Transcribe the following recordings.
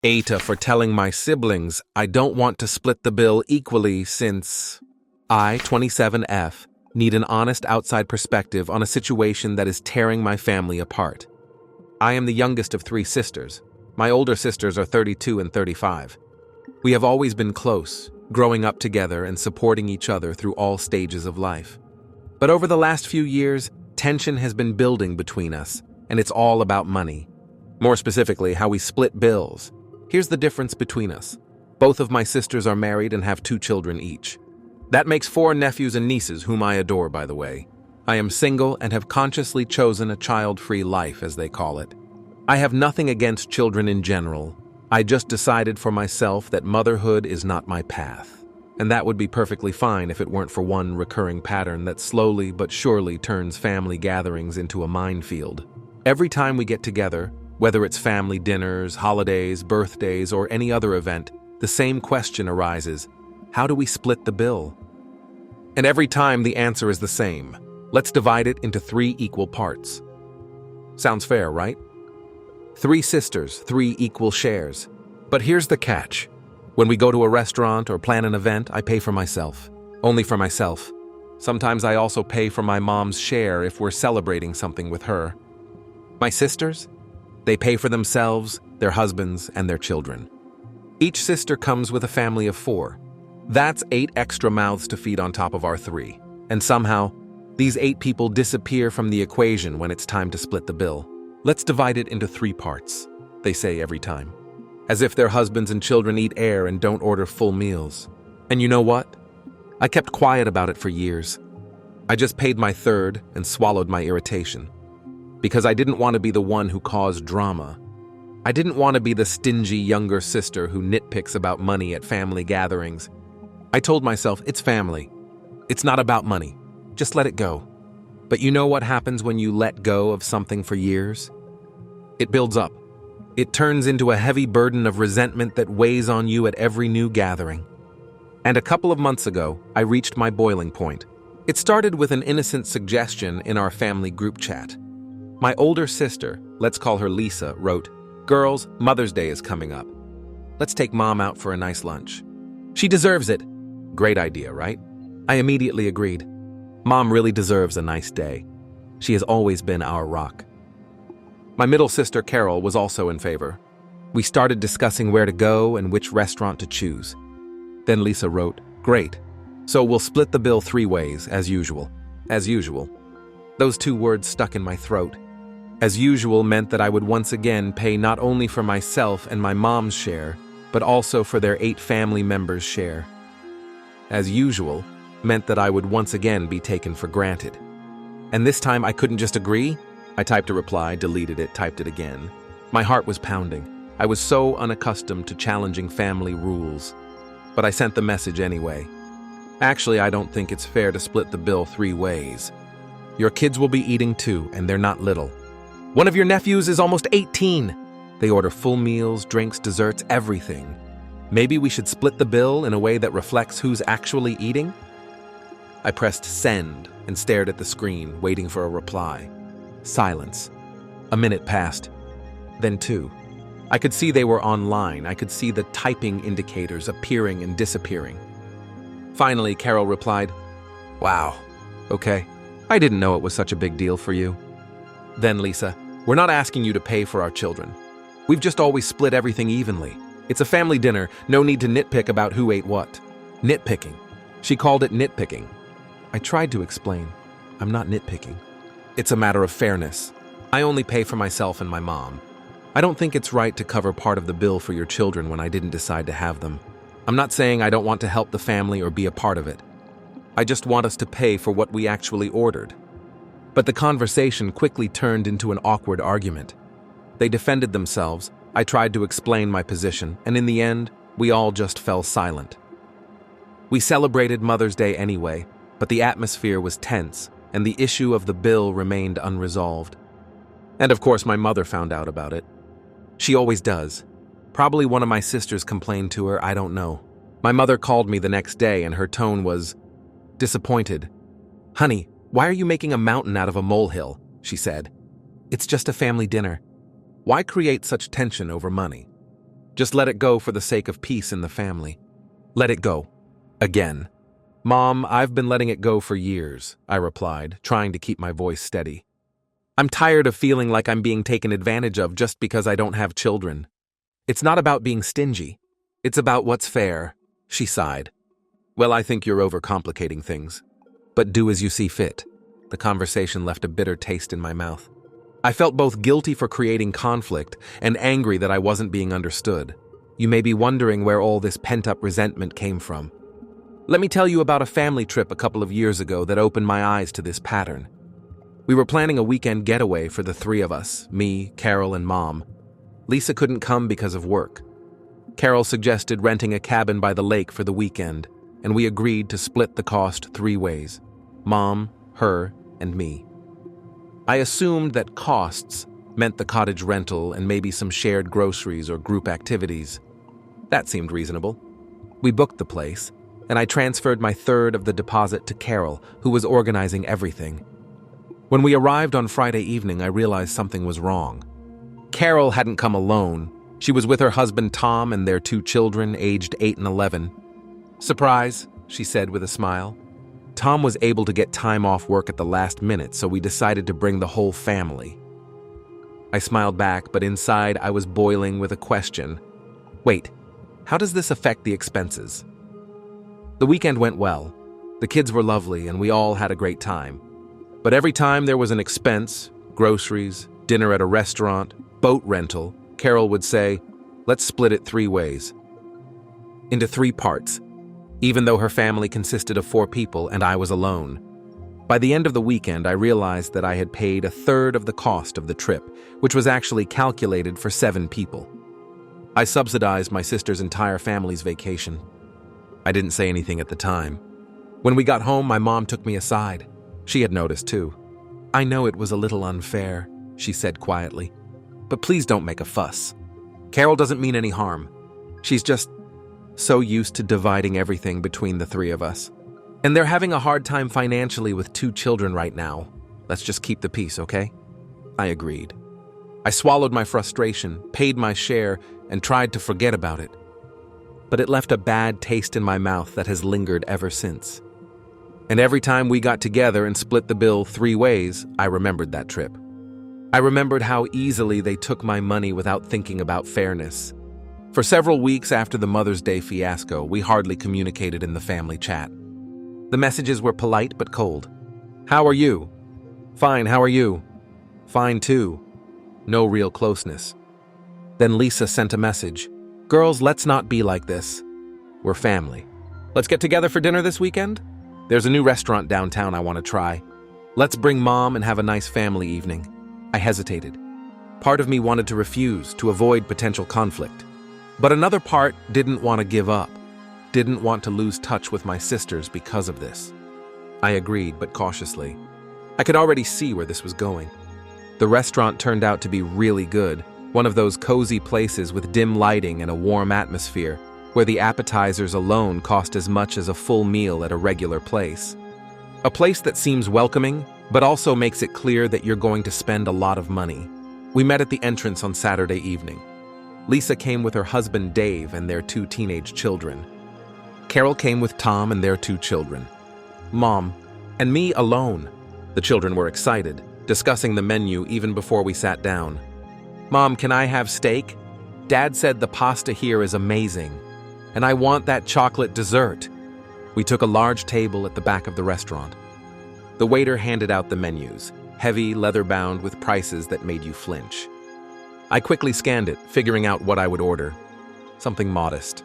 AITA for telling my siblings I don't want to split the bill equally since I, 27F, need an honest outside perspective on a situation that is tearing my family apart. I am the youngest of 3 sisters. My older sisters are 32 and 35. We have always been close, growing up together and supporting each other through all stages of life. But over the last few years, tension has been building between us, and it's all about money. More specifically, how we split bills. Here's the difference between us. Both of my sisters are married and have 2 children each. That makes 4 nephews and nieces, whom I adore, by the way. I am single and have consciously chosen a child-free life, as they call it. I have nothing against children in general. I just decided for myself that motherhood is not my path. And that would be perfectly fine if it weren't for one recurring pattern that slowly but surely turns family gatherings into a minefield. Every time we get together, whether it's family dinners, holidays, birthdays, or any other event, the same question arises: how do we split the bill? And every time the answer is the same: let's divide it into 3 equal parts. Sounds fair, right? 3 sisters, 3 equal shares. But here's the catch. When we go to a restaurant or plan an event, I pay for myself. Only for myself. Sometimes I also pay for my mom's share if we're celebrating something with her. My sisters? They pay for themselves, their husbands, and their children. Each sister comes with a family of 4. That's 8 extra mouths to feed on top of our 3. And somehow, these 8 people disappear from the equation when it's time to split the bill. Let's divide it into 3 parts, they say every time. As if their husbands and children eat air and don't order full meals. And you know what? I kept quiet about it for years. I just paid my third and swallowed my irritation. Because I didn't want to be the one who caused drama. I didn't want to be the stingy younger sister who nitpicks about money at family gatherings. I told myself, it's family. It's not about money. Just let it go. But you know what happens when you let go of something for years? It builds up. It turns into a heavy burden of resentment that weighs on you at every new gathering. And a couple of months ago, I reached my boiling point. It started with an innocent suggestion in our family group chat. My older sister, let's call her Lisa, wrote, "Girls, Mother's Day is coming up. Let's take Mom out for a nice lunch. She deserves it." Great idea, right? I immediately agreed. Mom really deserves a nice day. She has always been our rock. My middle sister, Carol, was also in favor. We started discussing where to go and which restaurant to choose. Then Lisa wrote, "Great. So we'll split the bill 3 ways, as usual." As usual. Those 2 words stuck in my throat. As usual meant that I would once again pay not only for myself and my mom's share, but also for their 8 family members' share. As usual meant that I would once again be taken for granted. And this time I couldn't just agree. I typed a reply, deleted it, typed it again. My heart was pounding. I was so unaccustomed to challenging family rules. But I sent the message anyway. Actually, I don't think it's fair to split the bill 3 ways. Your kids will be eating too, and they're not little. One of your nephews is almost 18. They order full meals, drinks, desserts, everything. Maybe we should split the bill in a way that reflects who's actually eating? I pressed send and stared at the screen, waiting for a reply. Silence. A minute passed. Then 2. I could see they were online. I could see the typing indicators appearing and disappearing. Finally, Carol replied, "Wow. Okay. I didn't know it was such a big deal for you." Then Lisa, "We're not asking you to pay for our children. We've just always split everything evenly. It's a family dinner, no need to nitpick about who ate what." Nitpicking. She called it nitpicking. I tried to explain. I'm not nitpicking. It's a matter of fairness. I only pay for myself and my mom. I don't think it's right to cover part of the bill for your children when I didn't decide to have them. I'm not saying I don't want to help the family or be a part of it. I just want us to pay for what we actually ordered. But the conversation quickly turned into an awkward argument. They defended themselves, I tried to explain my position, and in the end, we all just fell silent. We celebrated Mother's Day anyway, but the atmosphere was tense, and the issue of the bill remained unresolved. And of course, my mother found out about it. She always does. Probably one of my sisters complained to her, I don't know. My mother called me the next day, and her tone was disappointed. "Honey, why are you making a mountain out of a molehill?" she said. "It's just a family dinner. Why create such tension over money?" Just let it go for the sake of peace in the family. Let it go. Again. Mom, I've been letting it go for years, I replied, trying to keep my voice steady. I'm tired of feeling like I'm being taken advantage of just because I don't have children. It's not about being stingy. It's about what's fair, she sighed. Well, I think you're overcomplicating things. But do as you see fit. The conversation left a bitter taste in my mouth. I felt both guilty for creating conflict and angry that I wasn't being understood. You may be wondering where all this pent-up resentment came from. Let me tell you about a family trip a couple of years ago that opened my eyes to this pattern. We were planning a weekend getaway for the three of us, me, Carol, and Mom. Lisa couldn't come because of work. Carol suggested renting a cabin by the lake for the weekend, and we agreed to split the cost 3 ways: Mom, her, and me. I assumed that costs meant the cottage rental and maybe some shared groceries or group activities. That seemed reasonable. We booked the place, and I transferred my third of the deposit to Carol, who was organizing everything. When we arrived on Friday evening, I realized something was wrong. Carol hadn't come alone. She was with her husband Tom and their 2 children, aged 8 and 11. Surprise, she said with a smile. Tom was able to get time off work at the last minute, so we decided to bring the whole family. I smiled back, but inside I was boiling with a question. Wait, how does this affect the expenses? The weekend went well. The kids were lovely, and we all had a great time. But every time there was an expense, groceries, dinner at a restaurant, boat rental, Carol would say, let's split it 3 ways. Into 3 parts, even though her family consisted of 4 people and I was alone. By the end of the weekend, I realized that I had paid a third of the cost of the trip, which was actually calculated for 7 people. I subsidized my sister's entire family's vacation. I didn't say anything at the time. When we got home, my mom took me aside. She had noticed too. I know it was a little unfair, she said quietly, but please don't make a fuss. Carol doesn't mean any harm. She's just so used to dividing everything between the 3 of us. And they're having a hard time financially with 2 children right now. Let's just keep the peace, okay? I agreed. I swallowed my frustration, paid my share, and tried to forget about it. But it left a bad taste in my mouth that has lingered ever since. And every time we got together and split the bill 3 ways, I remembered that trip. I remembered how easily they took my money without thinking about fairness. For several weeks after the Mother's Day fiasco, we hardly communicated in the family chat. The messages were polite but cold. How are you? Fine, how are you? Fine too. No real closeness. Then Lisa sent a message. Girls, let's not be like this. We're family. Let's get together for dinner this weekend? There's a new restaurant downtown I want to try. Let's bring Mom and have a nice family evening. I hesitated. Part of me wanted to refuse, to avoid potential conflict. But another part didn't want to give up, didn't want to lose touch with my sisters because of this. I agreed, but cautiously. I could already see where this was going. The restaurant turned out to be really good, one of those cozy places with dim lighting and a warm atmosphere, where the appetizers alone cost as much as a full meal at a regular place. A place that seems welcoming, but also makes it clear that you're going to spend a lot of money. We met at the entrance on Saturday evening. Lisa came with her husband Dave and their 2 teenage children. Carol came with Tom and their 2 children. Mom, and me alone. The children were excited, discussing the menu even before we sat down. Mom, can I have steak? Dad said the pasta here is amazing, and I want that chocolate dessert. We took a large table at the back of the restaurant. The waiter handed out the menus, heavy, leather-bound with prices that made you flinch. I quickly scanned it, figuring out what I would order. Something modest.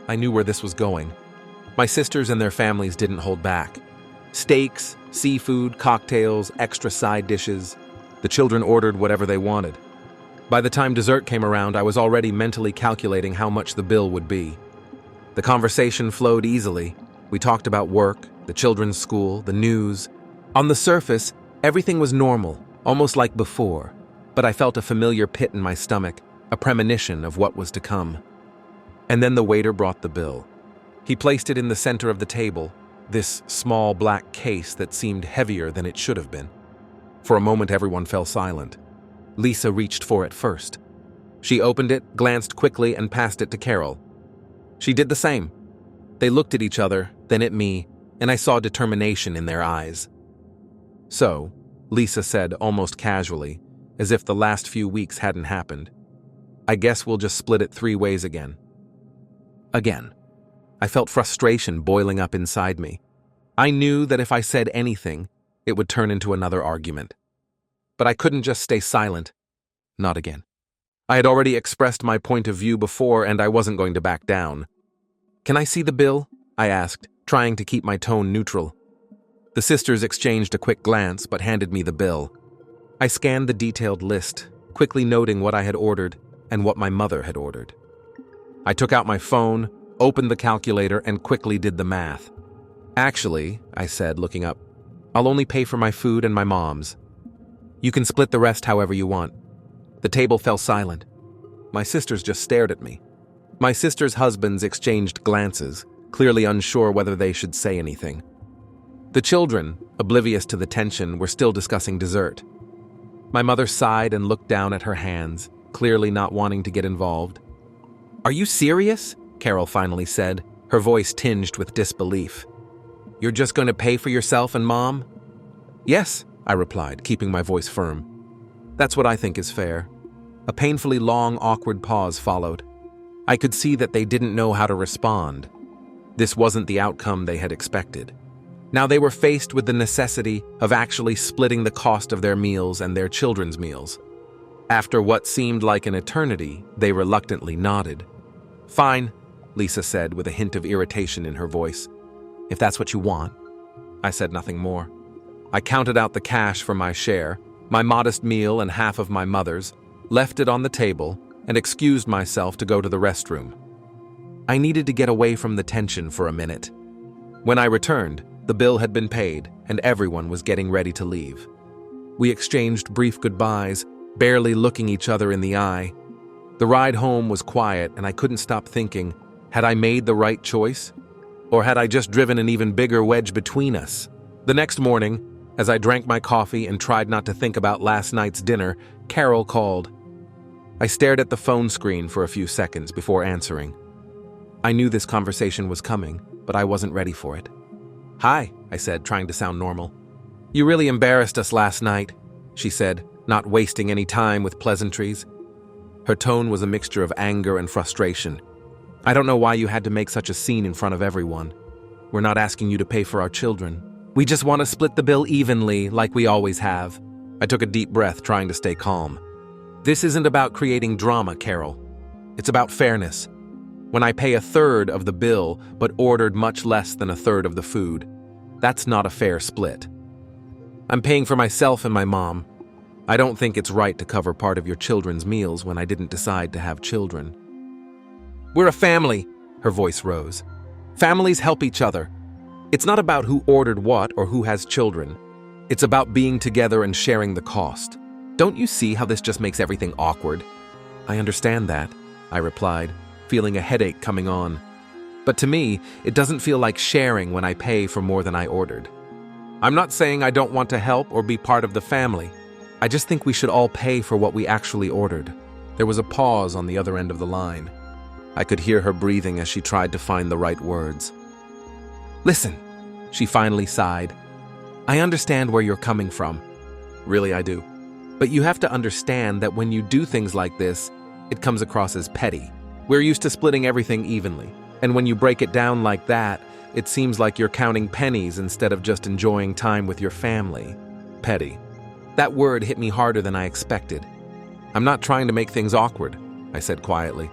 I knew where this was going. My sisters and their families didn't hold back. Steaks, seafood, cocktails, extra side dishes. The children ordered whatever they wanted. By the time dessert came around, I was already mentally calculating how much the bill would be. The conversation flowed easily. We talked about work, the children's school, the news. On the surface, everything was normal, almost like before, but I felt a familiar pit in my stomach, a premonition of what was to come. And then the waiter brought the bill. He placed it in the center of the table, this small black case that seemed heavier than it should have been. For a moment, everyone fell silent. Lisa reached for it first. She opened it, glanced quickly, and passed it to Carol. She did the same. They looked at each other, then at me, and I saw determination in their eyes. "So," Lisa said almost casually, as if the last few weeks hadn't happened, "I guess we'll just split it 3 ways again." Again. I felt frustration boiling up inside me. I knew that if I said anything, it would turn into another argument. But I couldn't just stay silent. Not again. I had already expressed my point of view before, and I wasn't going to back down. "Can I see the bill?" I asked, trying to keep my tone neutral. The sisters exchanged a quick glance, but handed me the bill. I scanned the detailed list, quickly noting what I had ordered and what my mother had ordered. I took out my phone, opened the calculator, and quickly did the math. "Actually," I said, looking up, "I'll only pay for my food and my mom's. You can split the rest however you want." The table fell silent. My sisters just stared at me. My sisters' husbands exchanged glances, clearly unsure whether they should say anything. The children, oblivious to the tension, were still discussing dessert. My mother sighed and looked down at her hands, clearly not wanting to get involved. "Are you serious?" Carol finally said, her voice tinged with disbelief. "You're just going to pay for yourself and Mom?" "Yes," I replied, keeping my voice firm. "That's what I think is fair." A painfully long, awkward pause followed. I could see that they didn't know how to respond. This wasn't the outcome they had expected. Now they were faced with the necessity of actually splitting the cost of their meals and their children's meals. After what seemed like an eternity, they reluctantly nodded. "Fine," Lisa said with a hint of irritation in her voice. "If that's what you want." I said nothing more. I counted out the cash for my share, my modest meal and half of my mother's, left it on the table, and excused myself to go to the restroom. I needed to get away from the tension for a minute. When I returned, the bill had been paid, and everyone was getting ready to leave. We exchanged brief goodbyes, barely looking each other in the eye. The ride home was quiet, and I couldn't stop thinking, had I made the right choice? Or had I just driven an even bigger wedge between us? The next morning, as I drank my coffee and tried not to think about last night's dinner, Carol called. I stared at the phone screen for a few seconds before answering. I knew this conversation was coming, but I wasn't ready for it. "Hi," I said, trying to sound normal. "You really embarrassed us last night," she said, not wasting any time with pleasantries. Her tone was a mixture of anger and frustration. "I don't know why you had to make such a scene in front of everyone. We're not asking you to pay for our children. We just want to split the bill evenly, like we always have." I took a deep breath, trying to stay calm. "This isn't about creating drama, Carol. It's about fairness. When I pay 1/3 of the bill, but ordered much less than 1/3 of the food, that's not a fair split. I'm paying for myself and my mom. I don't think it's right to cover part of your children's meals when I didn't decide to have children." "We're a family," her voice rose. "Families help each other. It's not about who ordered what or who has children. It's about being together and sharing the cost. Don't you see how this just makes everything awkward?" "I understand that," I replied, feeling a headache coming on. "But to me, it doesn't feel like sharing when I pay for more than I ordered. I'm not saying I don't want to help or be part of the family. I just think we should all pay for what we actually ordered." There was a pause on the other end of the line. I could hear her breathing as she tried to find the right words. "Listen," she finally sighed. "I understand where you're coming from. Really, I do. But you have to understand that when you do things like this, it comes across as petty. We're used to splitting everything evenly, and when you break it down like that, it seems like you're counting pennies instead of just enjoying time with your family." Petty. That word hit me harder than I expected. "I'm not trying to make things awkward," I said quietly.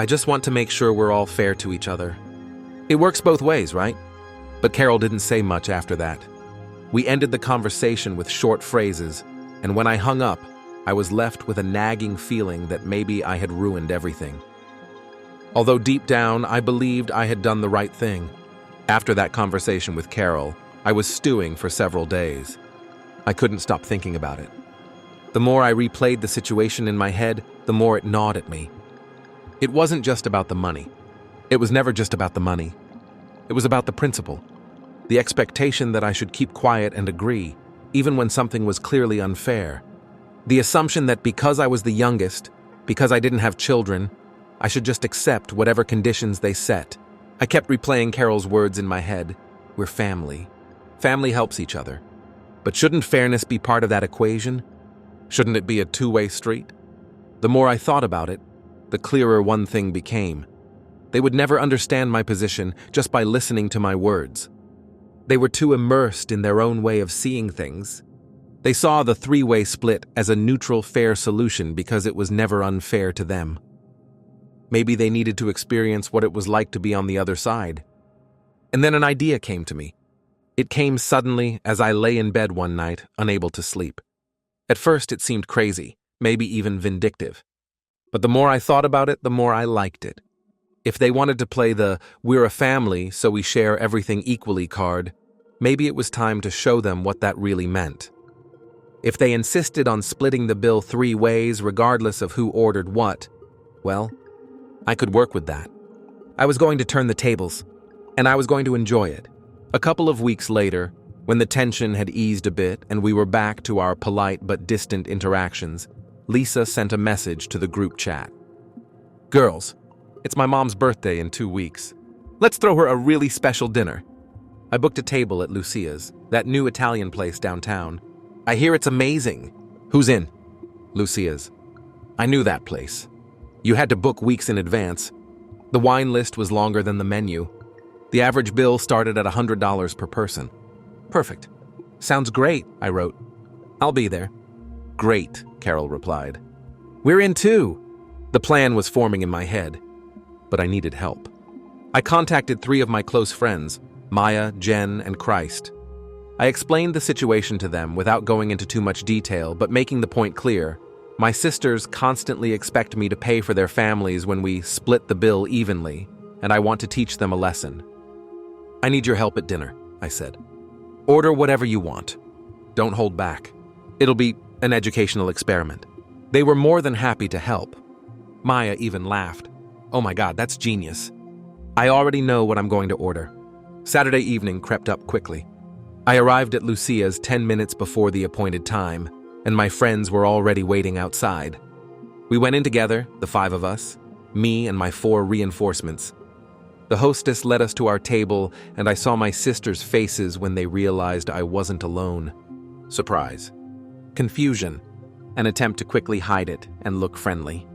"I just want to make sure we're all fair to each other. It works both ways, right?" But Carol didn't say much after that. We ended the conversation with short phrases, and when I hung up, I was left with a nagging feeling that maybe I had ruined everything. Although deep down, I believed I had done the right thing. After that conversation with Carol, I was stewing for several days. I couldn't stop thinking about it. The more I replayed the situation in my head, the more it gnawed at me. It wasn't just about the money. It was never just about the money. It was about the principle. The expectation that I should keep quiet and agree, even when something was clearly unfair. The assumption that because I was the youngest, Because I didn't have children, I should just accept whatever conditions they set. I kept replaying Carol's words in my head. We're family. Family helps each other. But shouldn't fairness be part of that equation? Shouldn't it be a two-way street? The more I thought about it, the clearer one thing became. They would never understand my position just by listening to my words. They were too immersed in their own way of seeing things. They saw the three-way split as a neutral, fair solution because it was never unfair to them. Maybe they needed to experience what it was like to be on the other side. And then an idea came to me. It came suddenly as I lay in bed one night, unable to sleep. At first it seemed crazy, maybe even vindictive. But the more I thought about it, the more I liked it. If they wanted to play the "we're a family, so we share everything equally" card, maybe it was time to show them what that really meant. If they insisted on splitting the bill 3 ways regardless of who ordered what, well, I could work with that. I was going to turn the tables, and I was going to enjoy it. A couple of weeks later, when the tension had eased a bit and we were back to our polite but distant interactions, Lisa sent a message to the group chat. "Girls, it's my mom's birthday in 2 weeks. Let's throw her a really special dinner." I booked a table at Lucia's, that new Italian place downtown. "I hear it's amazing." "Who's in?" "Lucia's." I knew that place. You had to book weeks in advance. The wine list was longer than the menu. The average bill started at $100 per person. "Perfect. Sounds great," I wrote. "I'll be there." "Great," Carol replied. "We're in too." The plan was forming in my head, but I needed help. I contacted 3 of my close friends, Maya, Jen, and Christ. I explained the situation to them without going into too much detail, but making the point clear. My sisters constantly expect me to pay for their families when we split the bill evenly, and I want to teach them a lesson. "I need your help at dinner," I said. "Order whatever you want. Don't hold back. It'll be an educational experiment." They were more than happy to help. Maya even laughed. "Oh my God, that's genius. I already know what I'm going to order." Saturday evening crept up quickly. I arrived at Lucia's 10 minutes before the appointed time, and my friends were already waiting outside. We went in together, the 5 of us, me and my 4 reinforcements. The hostess led us to our table, and I saw my sisters' faces when they realized I wasn't alone. Surprise. Confusion. An attempt to quickly hide it and look friendly.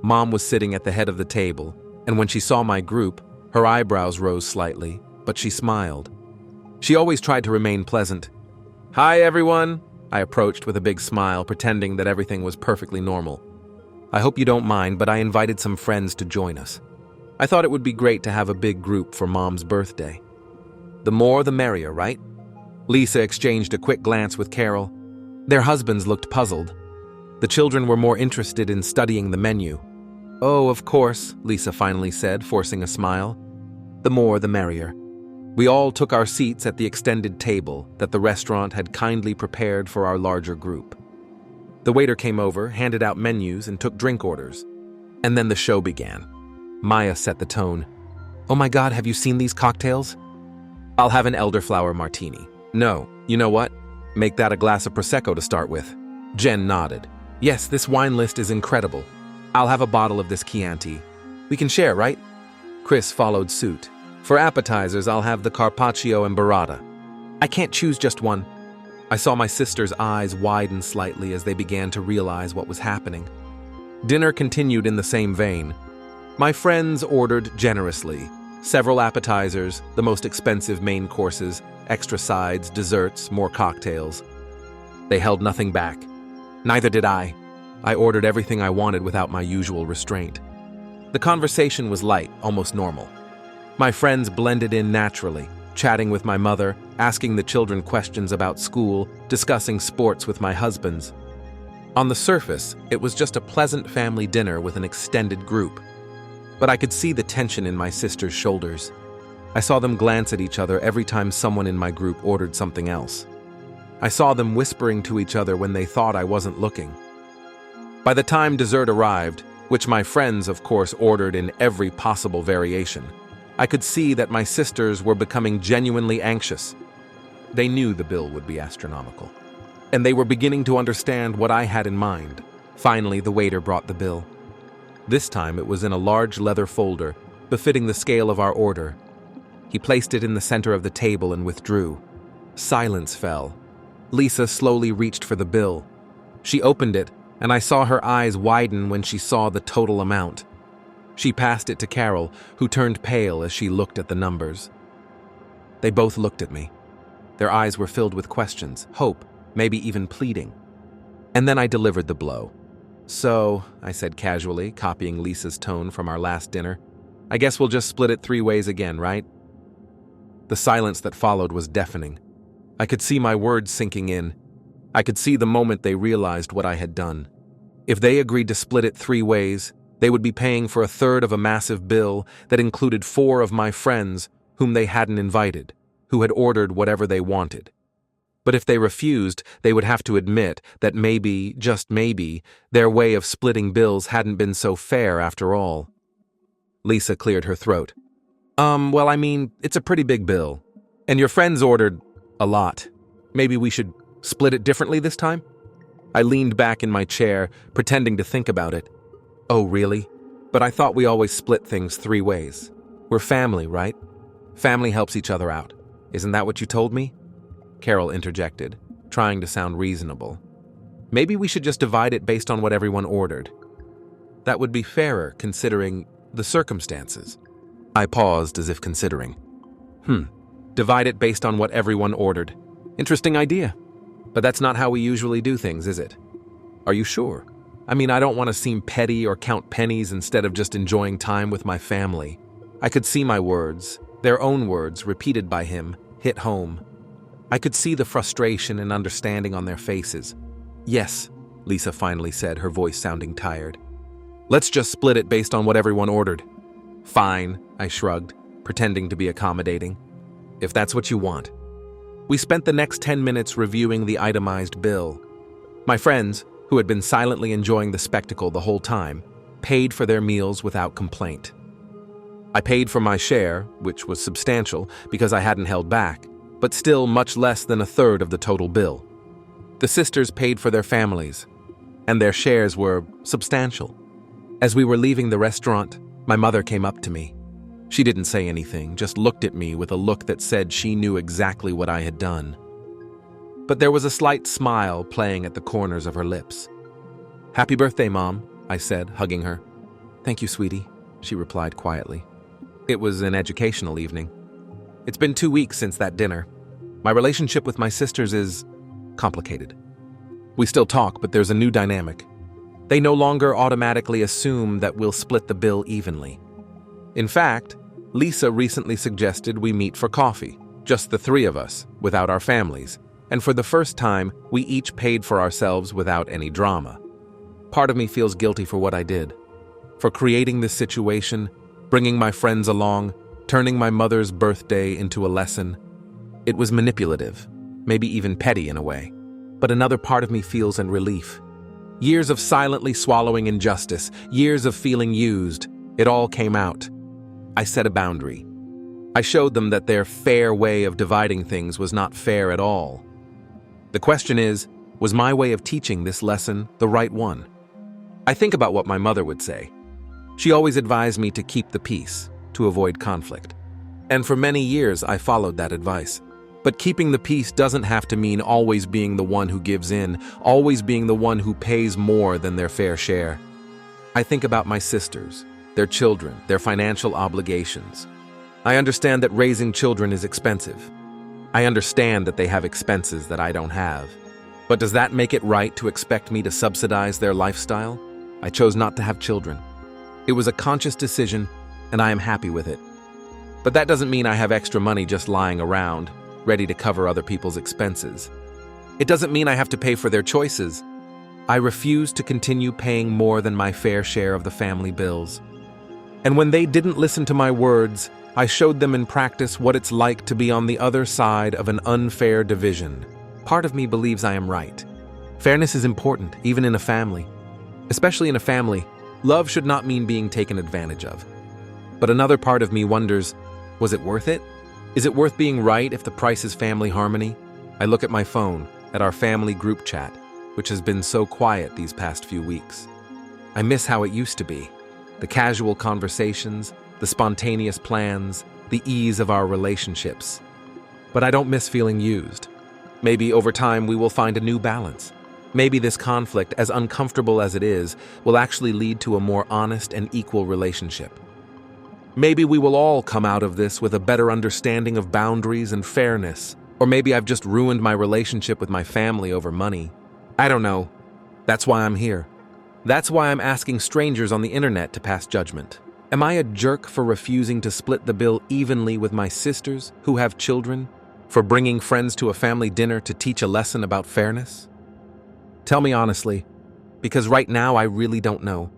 Mom was sitting at the head of the table, and when she saw my group, her eyebrows rose slightly, but she smiled. She always tried to remain pleasant. "Hi, everyone," I approached with a big smile, pretending that everything was perfectly normal. "I hope you don't mind, but I invited some friends to join us. I thought it would be great to have a big group for Mom's birthday." "The more the merrier, right?" Lisa exchanged a quick glance with Carol. Their husbands looked puzzled. The children were more interested in studying the menu. "Oh, of course," Lisa finally said, forcing a smile. "The more the merrier." We all took our seats at the extended table that the restaurant had kindly prepared for our larger group. The waiter came over, handed out menus, and took drink orders. And then the show began. Maya set the tone. "Oh my God, have you seen these cocktails?" "I'll have an elderflower martini." "No, you know what? Make that a glass of Prosecco to start with." Jen nodded. "Yes, this wine list is incredible. I'll have a bottle of this Chianti. We can share, right?" Chris followed suit. "For appetizers, I'll have the Carpaccio and burrata." "I can't choose just one." I saw my sisters' eyes widen slightly as they began to realize what was happening. Dinner continued in the same vein. My friends ordered generously. Several appetizers, the most expensive main courses, extra sides, desserts, more cocktails. They held nothing back. Neither did I. I ordered everything I wanted without my usual restraint. The conversation was light, almost normal. My friends blended in naturally, chatting with my mother, asking the children questions about school, discussing sports with my husbands. On the surface, it was just a pleasant family dinner with an extended group. But I could see the tension in my sisters' shoulders. I saw them glance at each other every time someone in my group ordered something else. I saw them whispering to each other when they thought I wasn't looking. By the time dessert arrived, which my friends, of course, ordered in every possible variation, I could see that my sisters were becoming genuinely anxious. They knew the bill would be astronomical, and they were beginning to understand what I had in mind. Finally, the waiter brought the bill. This time it was in a large leather folder, befitting the scale of our order. He placed it in the center of the table and withdrew. Silence fell. Lisa slowly reached for the bill. She opened it, and I saw her eyes widen when she saw the total amount. She passed it to Carol, who turned pale as she looked at the numbers. They both looked at me. Their eyes were filled with questions, hope, maybe even pleading. And then I delivered the blow. "So," I said casually, copying Lisa's tone from our last dinner, "I guess we'll just split it 3 ways again, right?" The silence that followed was deafening. I could see my words sinking in. I could see the moment they realized what I had done. If they agreed to split it 3 ways, they would be paying for a third of a massive bill that included 4 of my friends whom they hadn't invited, who had ordered whatever they wanted. But if they refused, they would have to admit that maybe, just maybe, their way of splitting bills hadn't been so fair after all. Lisa cleared her throat. Well, I mean, it's a pretty big bill. And your friends ordered a lot. Maybe we should split it differently this time?" I leaned back in my chair, pretending to think about it. "Oh, really? But I thought we always split things 3 ways. We're family, right? Family helps each other out. Isn't that what you told me?" Carol interjected, trying to sound reasonable. "Maybe we should just divide it based on what everyone ordered. That would be fairer, considering the circumstances." I paused as if considering. Divide it based on what everyone ordered. Interesting idea. But that's not how we usually do things, is it? Are you sure? I mean, I don't want to seem petty or count pennies instead of just enjoying time with my family. I could see my words, their own words, repeated by him, hit home. I could see the frustration and understanding on their faces. "Yes," Lisa finally said, her voice sounding tired. "Let's just split it based on what everyone ordered." "Fine," I shrugged, pretending to be accommodating. "If that's what you want." We spent the next 10 minutes reviewing the itemized bill. My friends, who had been silently enjoying the spectacle the whole time, paid for their meals without complaint. I paid for my share, which was substantial because I hadn't held back, but still much less than a third of the total bill. The sisters paid for their families, and their shares were substantial. As we were leaving the restaurant, my mother came up to me. She didn't say anything, just looked at me with a look that said she knew exactly what I had done. But there was a slight smile playing at the corners of her lips. "Happy birthday, Mom," I said, hugging her. "Thank you, sweetie," she replied quietly. It was an educational evening. It's been 2 weeks since that dinner. My relationship with my sisters is complicated. We still talk, but there's a new dynamic. They no longer automatically assume that we'll split the bill evenly. In fact, Lisa recently suggested we meet for coffee, just the 3 of us, without our families, and for the first time, we each paid for ourselves without any drama. Part of me feels guilty for what I did, for creating this situation, bringing my friends along, turning my mother's birthday into a lesson. It was manipulative, maybe even petty in a way, but another part of me feels in relief. Years of silently swallowing injustice, years of feeling used, it all came out. I set a boundary. I showed them that their fair way of dividing things was not fair at all. The question is, was my way of teaching this lesson the right one? I think about what my mother would say. She always advised me to keep the peace, to avoid conflict. And for many years, I followed that advice. But keeping the peace doesn't have to mean always being the one who gives in, always being the one who pays more than their fair share. I think about my sisters, their children, their financial obligations. I understand that raising children is expensive. I understand that they have expenses that I don't have. But does that make it right to expect me to subsidize their lifestyle? I chose not to have children. It was a conscious decision, and I am happy with it. But that doesn't mean I have extra money just lying around, ready to cover other people's expenses. It doesn't mean I have to pay for their choices. I refuse to continue paying more than my fair share of the family bills. And when they didn't listen to my words, I showed them in practice what it's like to be on the other side of an unfair division. Part of me believes I am right. Fairness is important, even in a family. Especially in a family, love should not mean being taken advantage of. But another part of me wonders, was it worth it? Is it worth being right if the price is family harmony? I look at my phone, at our family group chat, which has been so quiet these past few weeks. I miss how it used to be. The casual conversations, the spontaneous plans, the ease of our relationships. But I don't miss feeling used. Maybe over time we will find a new balance. Maybe this conflict, as uncomfortable as it is, will actually lead to a more honest and equal relationship. Maybe we will all come out of this with a better understanding of boundaries and fairness. Or maybe I've just ruined my relationship with my family over money. I don't know. That's why I'm here. That's why I'm asking strangers on the internet to pass judgment. Am I a jerk for refusing to split the bill evenly with my sisters who have children? For bringing friends to a family dinner to teach a lesson about fairness? Tell me honestly, because right now I really don't know.